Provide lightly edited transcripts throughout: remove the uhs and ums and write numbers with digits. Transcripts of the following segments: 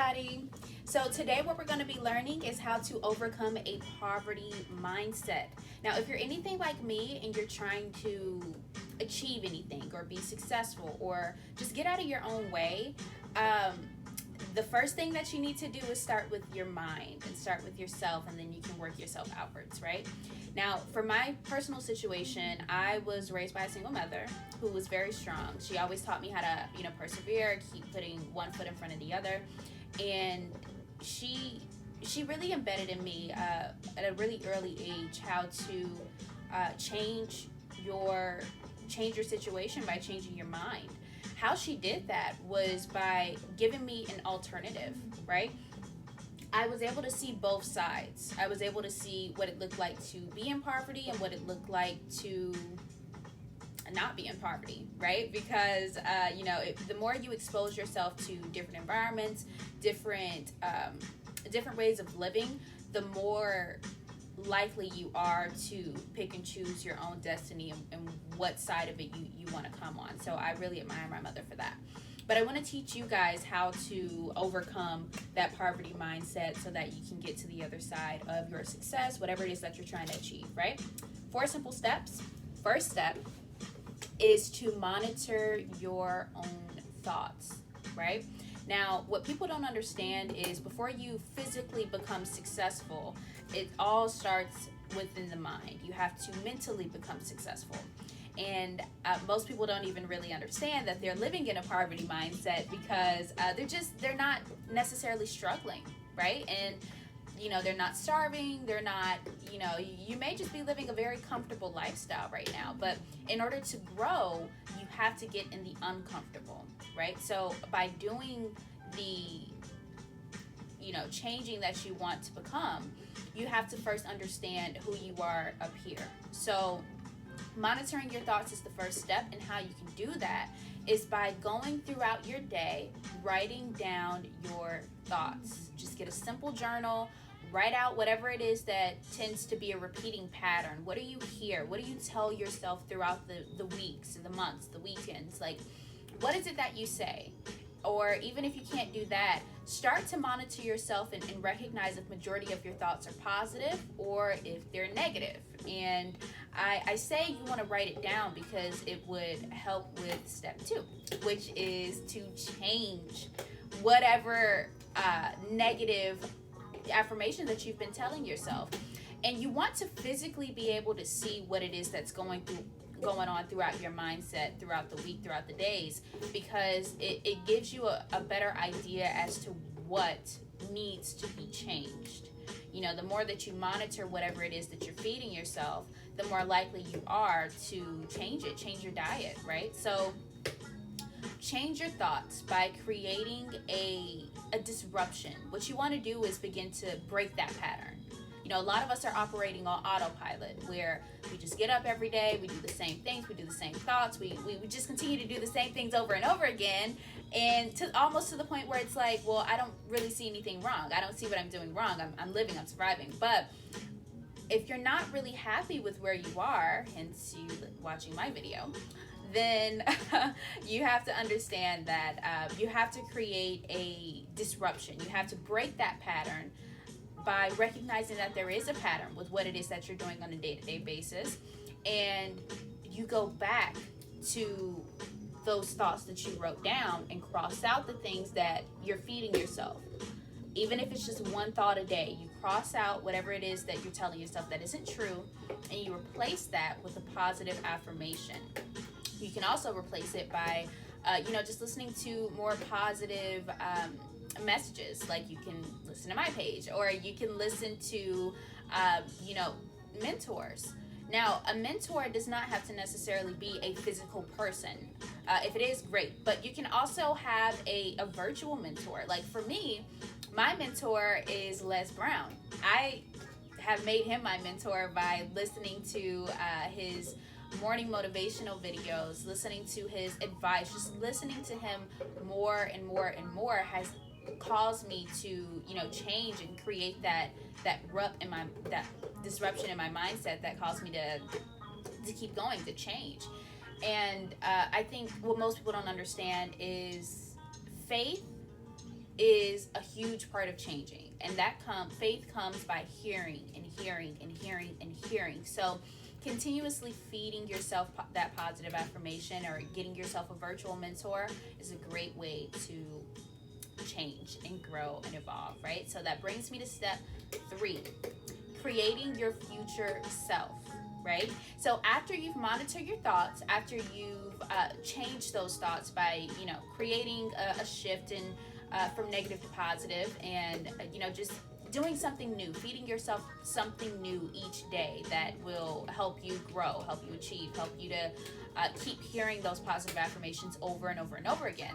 everybody. So today what we're going to be learning is how to overcome a poverty mindset. Now, if you're anything like me and you're trying to achieve anything or be successful or just get out of your own way, the first thing that you need to do is start with your mind and start with yourself, and then you can work yourself outwards, right? Now, for my personal situation, I was raised by a single mother who was very strong. She always taught me how to, persevere, keep putting one foot in front of the other. And she really embedded in me at a really early age how to change your situation by changing your mind. How she did that was by giving me an alternative, right? I was able to see both sides. I was able to see what it looked like to be in poverty and what it looked like to not be in poverty, right? Because the more you expose yourself to different environments, different ways of living, the more likely you are to pick and choose your own destiny and what side of it you want to come on. So I really admire my mother for that. But I want to teach you guys how to overcome that poverty mindset so that you can get to the other side of your success, whatever it is that you're trying to achieve, right? 4 simple steps. First step is to monitor your own thoughts, right? Now, what people don't understand is before you physically become successful, it all starts within the mind. You have to mentally become successful. And most people don't even really understand that they're living in a poverty mindset because they're not necessarily struggling, right? And they're not starving, they're not, you may just be living a very comfortable lifestyle right now. But in order to grow, you have to get in the uncomfortable, right? So by doing the, changing that you want to become, you have to first understand who you are up here. So monitoring your thoughts is the first step, and how you can do that is by going throughout your day, writing down your thoughts. Just get a simple journal. Write out whatever it is that tends to be a repeating pattern. What do you hear? What do you tell yourself throughout the weeks, the months, the weekends? Like, what is it that you say? Or even if you can't do that, start to monitor yourself and recognize if majority of your thoughts are positive or if they're negative. And I say you want to write it down because it would help with step 2, which is to change whatever negative affirmation that you've been telling yourself. And you want to physically be able to see what it is that's going on throughout your mindset, throughout the week, throughout the days, because it gives you a better idea as to what needs to be changed. The more that you monitor whatever it is that you're feeding yourself, the more likely you are to change your diet, right? So change your thoughts by creating a disruption. What you want to do is begin to break that pattern. A lot of us are operating on autopilot, where we just get up every day, we do the same things, we do the same thoughts, we just continue to do the same things over and over again, and almost to the point where it's like, well, I don't really see anything wrong. I don't see what I'm doing wrong. I'm living, I'm surviving. But if you're not really happy with where you are, hence you watching my video, then you have to understand that you have to create a disruption. You have to break that pattern by recognizing that there is a pattern with what it is that you're doing on a day-to-day basis, and you go back to those thoughts that you wrote down and cross out the things that you're feeding yourself. Even if it's just one thought a day, you cross out whatever it is that you're telling yourself that isn't true, and you replace that with a positive affirmation. You can also replace it by just listening to more positive messages. Like, you can listen to my page, or you can listen to mentors. Now, a mentor does not have to necessarily be a physical person. If it is, great. But you can also have a virtual mentor. Like, for me, my mentor is Les Brown. I have made him my mentor by listening to his morning motivational videos, listening to his advice, just listening to him more and more and more has caused me to change and create that disruption in my mindset that caused me to keep going, to change. And I think what most people don't understand is faith is a huge part of changing, and that faith comes by hearing and hearing and hearing and hearing. So continuously feeding yourself that positive affirmation, or getting yourself a virtual mentor, is a great way to change and grow and evolve, right? So that brings me to step 3, creating your future self, right? So after you've monitored your thoughts, after you've changed those thoughts by, creating a shift in from negative to positive, and just doing something new, feeding yourself something new each day that will help you grow, help you achieve, help you to keep hearing those positive affirmations over and over and over again.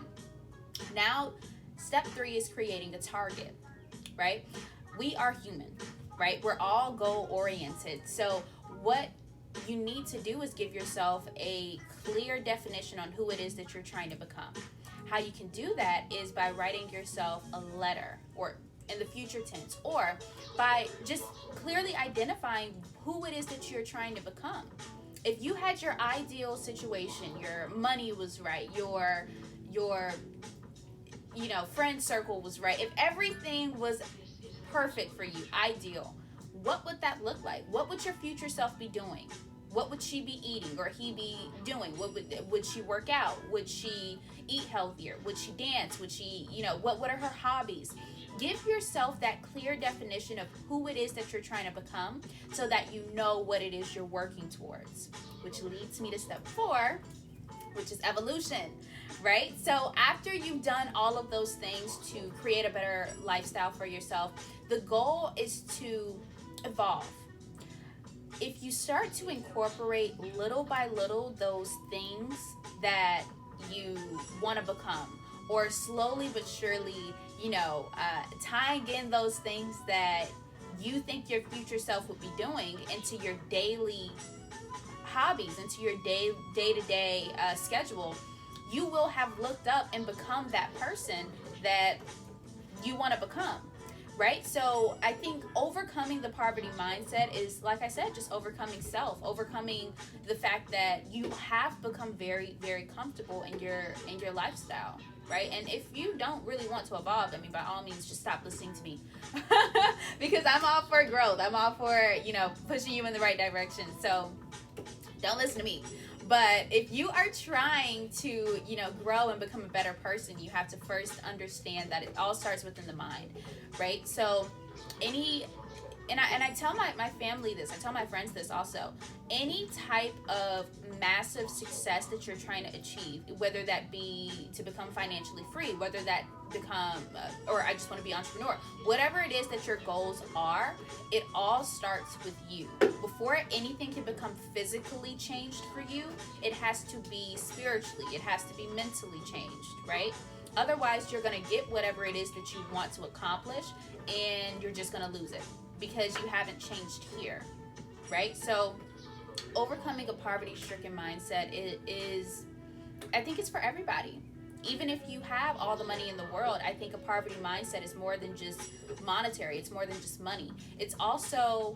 Now, step 3 is creating a target, right? We are human, right? We're all goal oriented. So what you need to do is give yourself a clear definition on who it is that you're trying to become. How you can do that is by writing yourself a letter, or in the future tense, or by just clearly identifying who it is that you're trying to become. If you had your ideal situation, your money was right, your friend circle was right, if everything was perfect for you, ideal, what would that look like? What would your future self be doing? What would she be eating, or he be doing? Would she work out? Would she eat healthier? Would she dance? Would she, what are her hobbies? Give yourself that clear definition of who it is that you're trying to become, so that you know what it is you're working towards. Which leads me to step 4, which is evolution, right? So after you've done all of those things to create a better lifestyle for yourself, the goal is to evolve. If you start to incorporate little by little those things that you want to become, or slowly but surely, tying in those things that you think your future self would be doing into your daily hobbies, into your day-to-day schedule, you will have looked up and become that person that you want to become. Right? So I think overcoming the poverty mindset is, like I said, just overcoming overcoming the fact that you have become very, very comfortable in your lifestyle, right? And if you don't really want to evolve, by all means, just stop listening to me. Because I'm all for growth. I'm all for, pushing you in the right direction. So don't listen to me. But if you are trying to, grow and become a better person, you have to first understand that it all starts within the mind, right? So I tell my family this, I tell my friends this also, any type of massive success that you're trying to achieve, whether that be to become financially free, whether that become, or I just want to be entrepreneur, whatever it is that your goals are, it all starts with you. Before anything can become physically changed for you, it has to be spiritually, it has to be mentally changed, right? Otherwise, you're going to get whatever it is that you want to accomplish, and you're just going to lose it because you haven't changed here, right? So overcoming a poverty-stricken mindset is, I think it's for everybody. Even if you have all the money in the world, I think a poverty mindset is more than just monetary. It's more than just money. It's also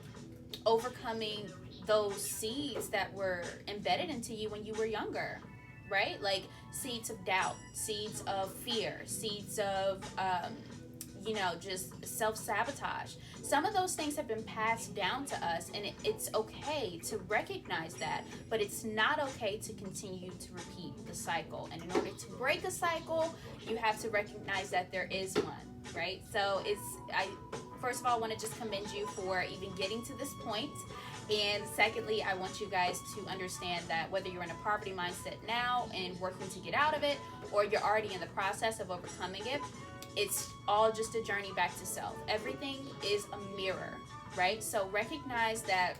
overcoming those seeds that were embedded into you when you were younger, right? Like seeds of doubt, seeds of fear, seeds of, just self-sabotage. Some of those things have been passed down to us, and it's okay to recognize that, but it's not okay to continue to repeat the cycle. And in order to break a cycle, you have to recognize that there is one, right? So I first of all want to just commend you for even getting to this point. And secondly, I want you guys to understand that whether you're in a poverty mindset now and working to get out of it, or you're already in the process of overcoming it, it's all just a journey back to self. Everything is a mirror, right? So recognize that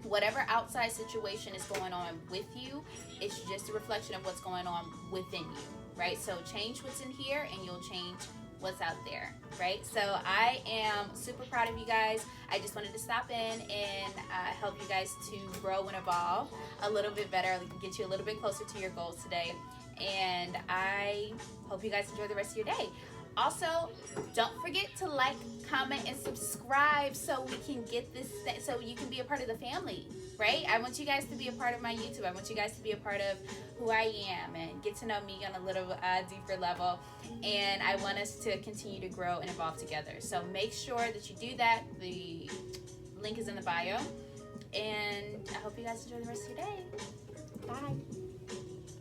whatever outside situation is going on with you, it's just a reflection of what's going on within you, right? So change what's in here and you'll change what's out there, right? So I am super proud of you guys. I just wanted to stop in and help you guys to grow and evolve a little bit better, get you a little bit closer to your goals today. And I hope you guys enjoy the rest of your day. Also, don't forget to like, comment, and subscribe so we can get this, so you can be a part of the family, right? I want you guys to be a part of my YouTube. I want you guys to be a part of who I am and get to know me on a little deeper level. And I want us to continue to grow and evolve together. So make sure that you do that. The link is in the bio. And I hope you guys enjoy the rest of your day. Bye.